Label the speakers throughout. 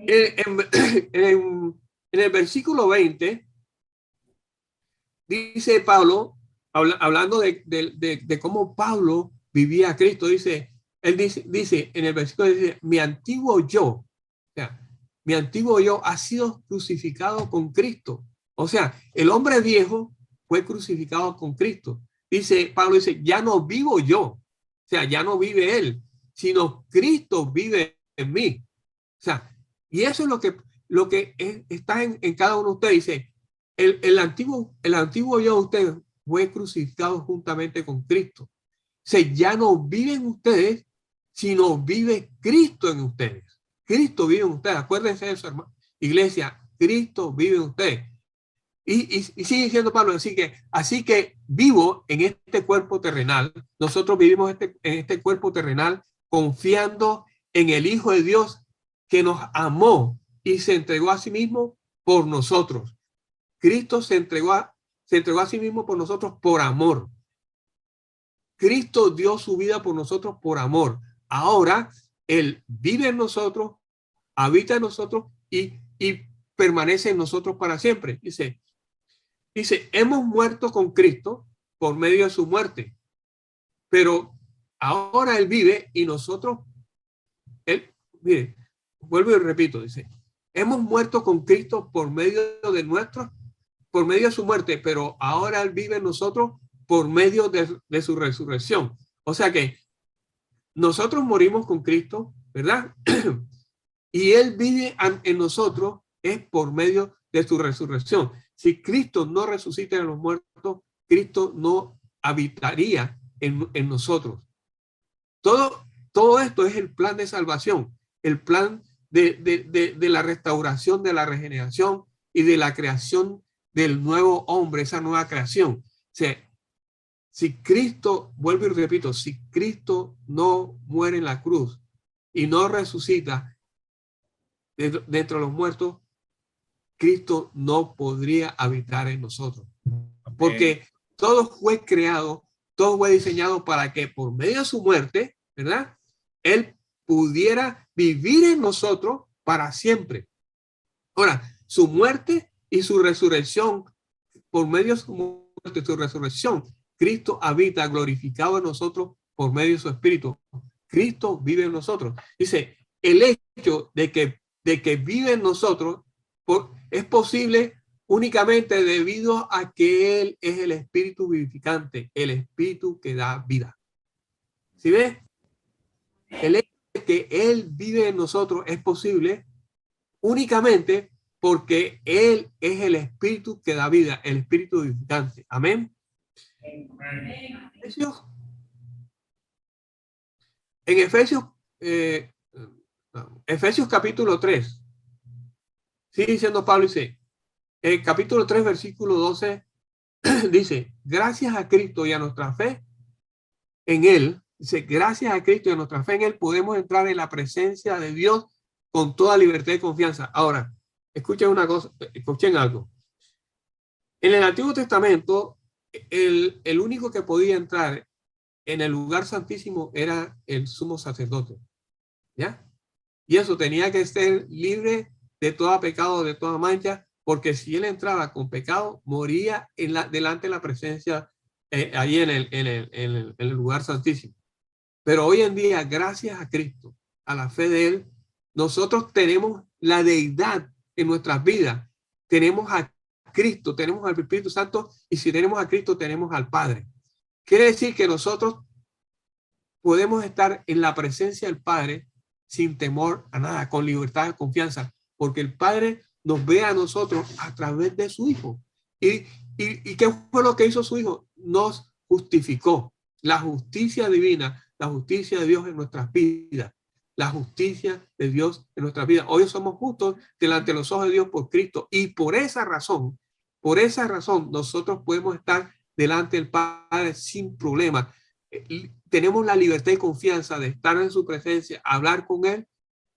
Speaker 1: En el versículo 20, dice Pablo, hablando de cómo Pablo vivía a Cristo, él dice en el versículo, dice, mi antiguo yo, o sea, mi antiguo yo ha sido crucificado con Cristo. O sea, el hombre viejo fue crucificado con Cristo. Dice, Pablo dice, ya no vivo yo, o sea, ya no vive él, sino Cristo vive en mí. O sea, y eso es lo que está en cada uno de ustedes. Dice, el antiguo yo de ustedes fue crucificado juntamente con Cristo. O sea, ya no viven ustedes, sino vive Cristo en ustedes. Cristo vive en ustedes. Acuérdense de eso, hermano. Iglesia, Cristo vive en ustedes. Y sigue diciendo Pablo, así que vivo en este cuerpo terrenal. Nosotros vivimos en este cuerpo terrenal confiando en el Hijo de Dios que nos amó y se entregó a sí mismo por nosotros. Cristo se entregó a sí mismo por nosotros por amor. Cristo dio su vida por nosotros por amor. Ahora Él vive en nosotros, habita en nosotros y permanece en nosotros para siempre. Dice, hemos muerto con Cristo por medio de su muerte, pero ahora Él vive y nosotros, mire, vuelvo y repito, dice, hemos muerto con Cristo por medio de su muerte, pero ahora Él vive en nosotros por medio de su resurrección. O sea que nosotros morimos con Cristo, ¿verdad? Y Él vive en nosotros es por medio de su resurrección. Si Cristo no resucita de los muertos, Cristo no habitaría en nosotros. Todo esto es el plan de salvación, el plan de la restauración, de la regeneración y de la creación del nuevo hombre, esa nueva creación. O sea, si Cristo, vuelvo y repito, si Cristo no muere en la cruz y no resucita dentro de los muertos, Cristo no podría habitar en nosotros. Porque todo fue creado, todo fue diseñado para que por medio de su muerte, ¿verdad? Él pudiera vivir en nosotros para siempre. Ahora, su muerte y su resurrección, por medio de su muerte y su resurrección, Cristo habita glorificado en nosotros por medio de su Espíritu. Cristo vive en nosotros. Dice, el hecho de que vive en nosotros es posible únicamente debido a que Él es el Espíritu vivificante, el Espíritu que da vida. ¿Sí ves? El hecho de que Él vive en nosotros es posible únicamente porque Él es el Espíritu que da vida, el Espíritu vivificante. Amén. En Efesios capítulo 3, sigue diciendo Pablo, dice, en capítulo 3, versículo 12, dice, gracias a Cristo y a nuestra fe en Él, dice, gracias a Cristo y a nuestra fe en Él, podemos entrar en la presencia de Dios con toda libertad y confianza. Ahora, escuchen una cosa, escuchen algo. En el Antiguo Testamento, el único que podía entrar en el lugar santísimo era el sumo sacerdote, ¿ya? Y eso tenía que ser libre de todo pecado, de toda mancha, porque si él entraba con pecado, moría delante de la presencia, ahí en el lugar santísimo. Pero hoy en día, gracias a Cristo, a la fe de Él, nosotros tenemos la deidad en nuestras vidas. Tenemos a Cristo, tenemos al Espíritu Santo, y si tenemos a Cristo, tenemos al Padre. Quiere decir que nosotros podemos estar en la presencia del Padre sin temor a nada, con libertad y confianza, porque el Padre nos ve a nosotros a través de su Hijo. ¿Y qué fue lo que hizo su Hijo? Nos justificó. La justicia divina, la justicia de Dios en nuestras vidas, la justicia de Dios en nuestras vidas. Hoy somos justos delante de los ojos de Dios por Cristo, y por esa razón nosotros podemos estar delante del Padre sin problema. Tenemos la libertad y confianza de estar en su presencia, hablar con Él,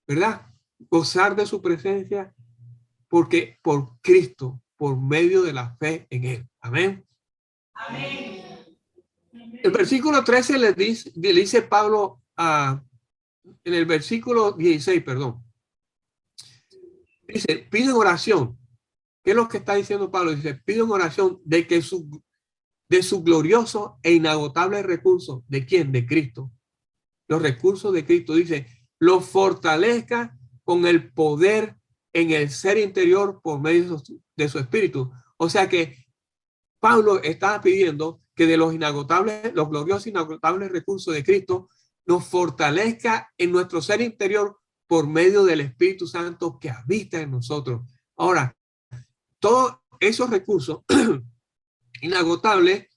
Speaker 1: ¿verdad? Gozar de su presencia, porque por Cristo, por medio de la fe en Él. Amén. Amén. El versículo 13 le dice Pablo en el versículo 16, perdón. Dice, piden oración. ¿Qué es lo que está diciendo Pablo? Dice, piden oración de que de su glorioso e inagotable recurso. ¿De quién? De Cristo. Los recursos de Cristo. Dice, lo fortalezca con el poder en el ser interior por medio de su espíritu. O sea que Pablo estaba pidiendo que de los inagotables, los gloriosos e inagotables recursos de Cristo nos fortalezca en nuestro ser interior por medio del Espíritu Santo que habita en nosotros. Ahora, todos esos recursos inagotables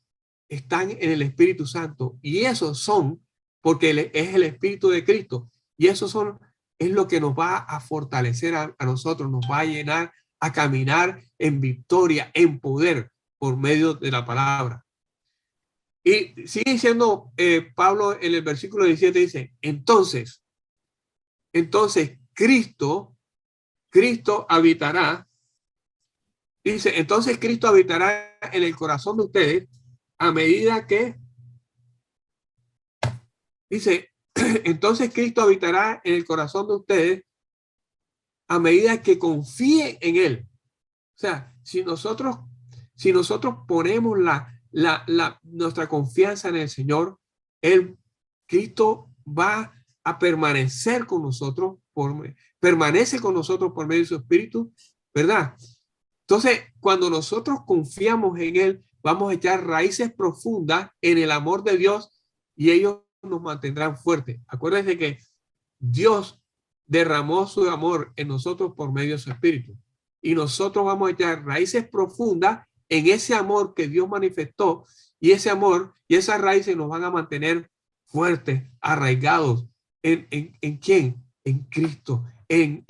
Speaker 1: están en el Espíritu Santo y esos son porque es el Espíritu de Cristo y esos son es lo que nos va a fortalecer a nosotros, nos va a llenar a caminar en victoria, en poder por medio de la palabra. Y sigue diciendo Pablo en el versículo 17, dice, entonces Cristo habitará, dice, entonces Cristo habitará en el corazón de ustedes a medida que, dice, entonces Cristo habitará en el corazón de ustedes a medida que confíen en Él. O sea, si nosotros ponemos nuestra confianza en el Señor, Cristo va a permanecer con nosotros, permanece con nosotros por medio de su Espíritu, ¿verdad? Entonces, cuando nosotros confiamos en Él, vamos a echar raíces profundas en el amor de Dios y ellos nos mantendrán fuertes. Acuérdense que Dios derramó su amor en nosotros por medio de su Espíritu. Y nosotros vamos a echar raíces profundas en ese amor que Dios manifestó. Y ese amor y esas raíces nos van a mantener fuertes, arraigados. ¿En quién? En Cristo, en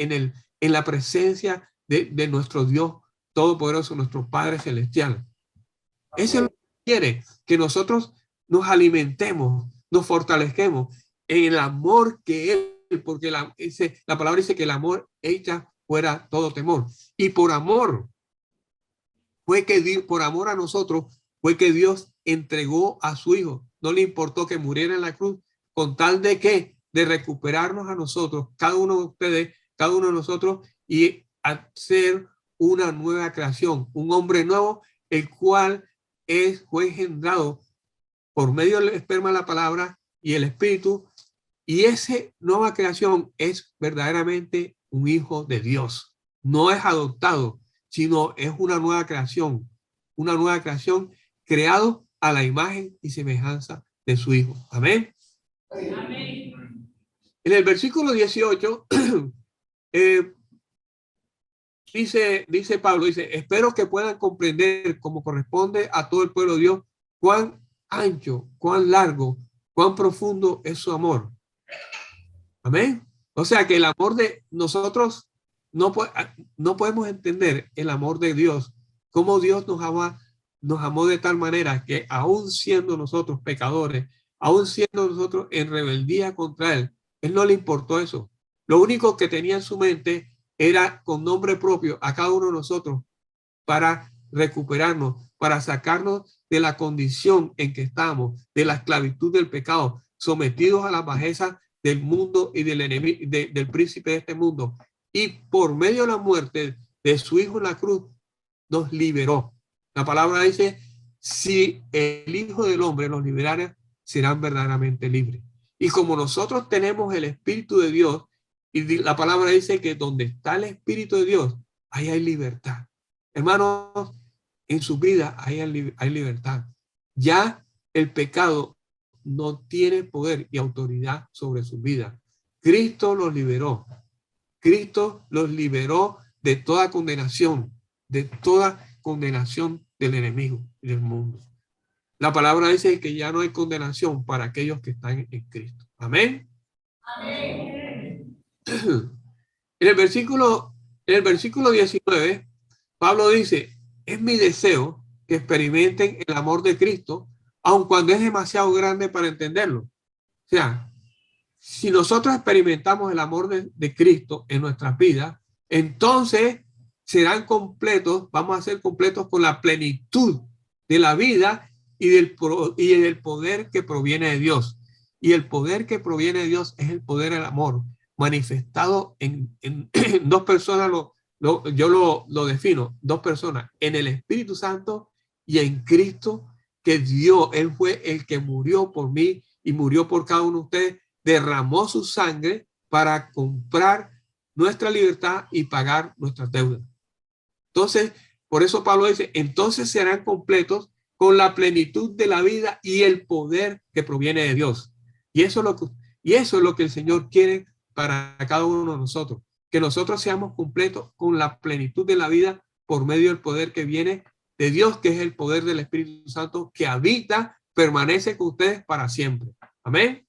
Speaker 1: la presencia de nuestro Dios Todopoderoso, nuestro Padre Celestial. Eso es lo que quiere, que nosotros nos alimentemos, nos fortalezquemos en el amor que Él, porque la palabra dice que el amor echa fuera todo temor. Y por amor por amor a nosotros, fue que Dios entregó a su Hijo. No le importó que muriera en la cruz, con tal de que, de recuperarnos a nosotros, cada uno de ustedes, cada uno de nosotros, y hacer una nueva creación, un hombre nuevo, el cual fue engendrado por medio del esperma de la palabra y el espíritu, y esa nueva creación es verdaderamente un hijo de Dios. No es adoptado, sino es una nueva creación creado a la imagen y semejanza de su Hijo. Amén. Amén. En el versículo 18, dice Pablo, dice, espero que puedan comprender como corresponde a todo el pueblo de Dios, cuán ancho, cuán largo, cuán profundo es su amor. Amén. O sea que el amor de nosotros no podemos entender el amor de Dios, cómo Dios nos amó de tal manera que aún siendo nosotros pecadores, aún siendo nosotros en rebeldía contra Él no le importó eso. Lo único que tenía en su mente era con nombre propio a cada uno de nosotros para recuperarnos, para sacarnos de la condición en que estamos, de la esclavitud del pecado, sometidos a la bajeza del mundo y del enemigo, del príncipe de este mundo. Y por medio de la muerte de su Hijo en la cruz, nos liberó. La palabra dice, si el Hijo del Hombre los liberara, serán verdaderamente libres. Y como nosotros tenemos el Espíritu de Dios, y la palabra dice que donde está el Espíritu de Dios, ahí hay libertad. Hermanos, en su vida hay libertad. Ya el pecado no tiene poder y autoridad sobre su vida. Cristo los liberó. Cristo los liberó de toda condenación del enemigo y del mundo. La palabra dice que ya no hay condenación para aquellos que están en Cristo. Amén. Amén. En el versículo 19, Pablo dice, es mi deseo que experimenten el amor de Cristo, aun cuando es demasiado grande para entenderlo. O sea, si nosotros experimentamos el amor de Cristo en nuestras vidas, entonces serán completos, vamos a ser completos con la plenitud de la vida y del poder que proviene de Dios. Y el poder que proviene de Dios es el poder del amor, manifestado en dos personas, yo lo defino, dos personas, en el Espíritu Santo y en Cristo, que dio, Él fue el que murió por mí y murió por cada uno de ustedes, derramó su sangre para comprar nuestra libertad y pagar nuestras deudas. Entonces, por eso Pablo dice, entonces serán completos con la plenitud de la vida y el poder que proviene de Dios. Y eso es lo que el Señor quiere para cada uno de nosotros, que nosotros seamos completos con la plenitud de la vida por medio del poder que viene de Dios, que es el poder del Espíritu Santo que habita, permanece con ustedes para siempre. Amén.